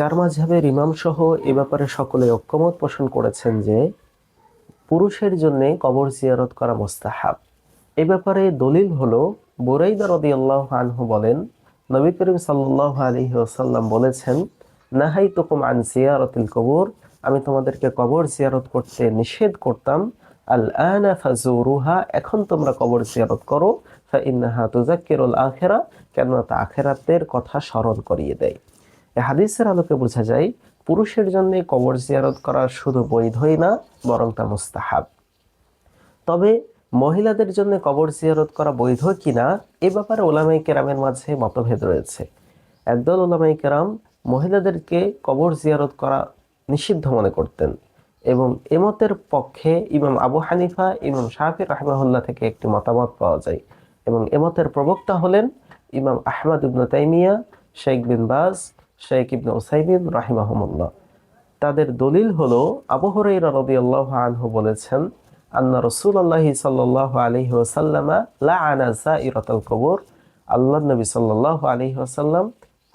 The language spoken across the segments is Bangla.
চার মাযহাবের ইমাম সহ এ ব্যাপারে সকলে ঐকমত পোষণ করেছেন যে পুরুষের জন্য কবর জিয়ারত করা মুস্তাহাব। এ ব্যাপারে দলিল হলো বুরাইদা রাদিয়াল্লাহু আনহু বলেন, নবী করিম সাল্লাল্লাহু আলাইহি ওয়াসাল্লাম বলেছেন, নাহাইতুকুম আন জিয়ারাতিল কবর, আমি তোমাদেরকে কবর জিয়ারত করতে নিষেধ করতাম। আল আনা ফাজুরুহা, এখন তোমরা কবর জিয়ারত করো। ফা ইন্নাহা তুযাক্কিরুল আখিরা, কেননা তা আখিরাতের কথা স্মরণ করিয়ে দেয়। এই হাদিসের আলোকে বোঝা যায় পুরুষের জন্য কবর জিয়ারত করা শুধু বৈধই না, বরং তা মুস্তাহাব। তবে মহিলাদের জন্য কবর জিয়ারত করা বৈধ কিনা এ ব্যাপারে উলামায়ে কেরামের মাঝে মতভেদ রয়েছে। একদল উলামায়ে কেরাম মহিলাদেরকে কবর জিয়ারত করা নিষিদ্ধ মনে করতেন এবং এমতের পক্ষে ইমাম আবু হানিফা, ইমাম শাফি রাহিমাহুল্লাহ থেকে একটি মতামত পাওয়া যায় এবং এমতের প্রবক্তা হলেন ইমাম আহমদ ইবনে তাইমিয়া, শেখ বিন বাজ, শেখ ইবনে উসাইমিন রাহিমাহুমুল্লাহ। তাদের দলিল হলো আবু হুরায়রা রাদিয়াল্লাহু আনহু বলেছেন, আন্না রাসূলুল্লাহি সাল্লাল্লাহু আলাইহি ওয়াসাল্লাম লাআনা যায়িরাতাল কবর, আল্লাহর নবী সাল্লাল্লাহু আলাইহি ওয়াসাল্লাম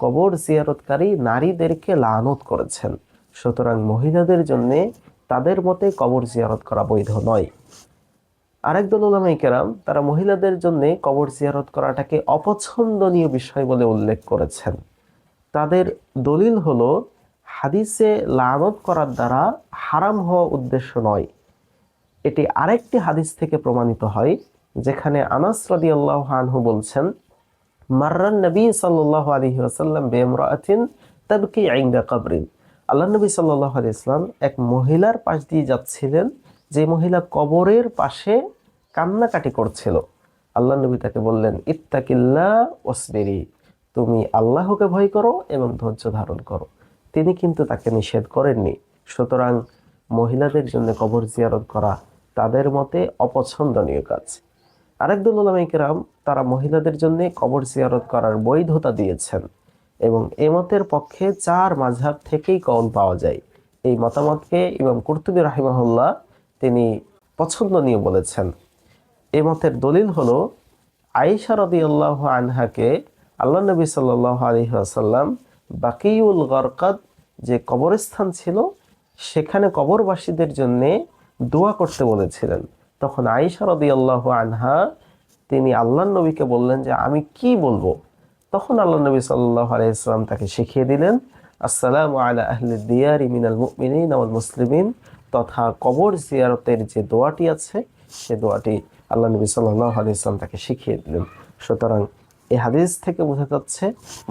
কবর জিয়ারতকারী নারীদেরকে লানত করেছেন। সুতরাং মহিলাদের জন্য তাদের মতে কবর জিয়ারত করা বৈধ নয়। আরেক দল উলামায়ে কেরাম তারা মহিলাদের জন্য কবর জিয়ারত করাটাকে অপছন্দনীয় বিষয় বলে উল্লেখ করেছেন। তাদের দলিল হলো হাদিসে লানত করার দ্বারা হারাম হওয়া উদ্দেশ্য নয়। এটি আরেকটি হাদিস থেকে প্রমাণিত হয়, যেখানে আনাস রাদিয়াল্লাহু আনহু বলছেন, মাররান নবী সাল্লাল্লাহু আলাইহি ওয়াসাল্লাম বিইমরাআতিন তাবকি ইনদা কবরিন, আল্লাহর নবী সাল্লাল্লাহু আলাইহি ওয়াসাল্লাম এক মহিলার পাশ দিয়ে যাচ্ছিলেন, যে মহিলা কবরের পাশে কান্নাকাটি করছিল। আল্লাহর নবী তাকে বললেন, ইত্তাকিল্লাহ ওয়াসবিরি, তুমি আল্লাহকে ভয় করো এবং ধৈর্য ধারণ করো। তিনি কিন্তু তাকে নিষেধ করেননি। সুতরাং মহিলাদের জন্য কবর জিয়ারত করা তাদের মতে অপছন্দনীয় কাজ। আরেক দল উলামায়ে কেরাম তারা মহিলাদের জন্য কবর জিয়ারত করার বৈধতা দিয়েছেন এবং এ মতের পক্ষে চার মাযহাব থেকেই কওল পাওয়া যায়। এই মতামতকে ইমাম কুরতুবী রাহিমাহুল্লাহ তিনি পছন্দনীয় বলেছেন। এ মতের দলিল হলো আয়েশা রাদিয়াল্লাহু আনহাকে আল্লাহ নবী সাল্লাল্লাহু আলাইহি ওয়াসাল্লাম বাকিউল গরকাদ যে কবরস্থান ছিল সেখানে কবরবাসীদের জন্য দোয়া করতে বলেছিলেন। তখন আয়েশা রাদিয়াল্লাহু আনহা তিনি আল্লাহর নবীকে বললেন যে আমি কি বলবো। তখন আল্লাহ নবী সাল্লাল্লাহু আলাইহি ওয়াসাল্লাম তাকে শিখিয়ে দিলেন, আসসালামু আলা আহলিদ দিয়ারি মিনাল মুমিনিন ওয়াল মুসলিমিন, তথা কবর জিয়ারতের যে দোয়াটি আছে সে দোয়াটি আল্লাহ নবী সাল্লাল্লাহু আলাইহি ওয়াসাল্লাম তাকে শিখিয়ে দিলেন। সুতরাং এই হাদিস থেকে বোঝা যাচ্ছে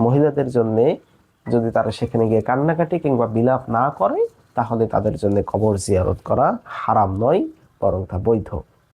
মহিলাদের জন্য যদি তারা সেখানে গিয়ে কান্নাকাটি কিংবা বিলাপ না করে তাহলে তাদের জন্য কবর জিয়ারত করা হারাম নয়, বরং তা বৈধ।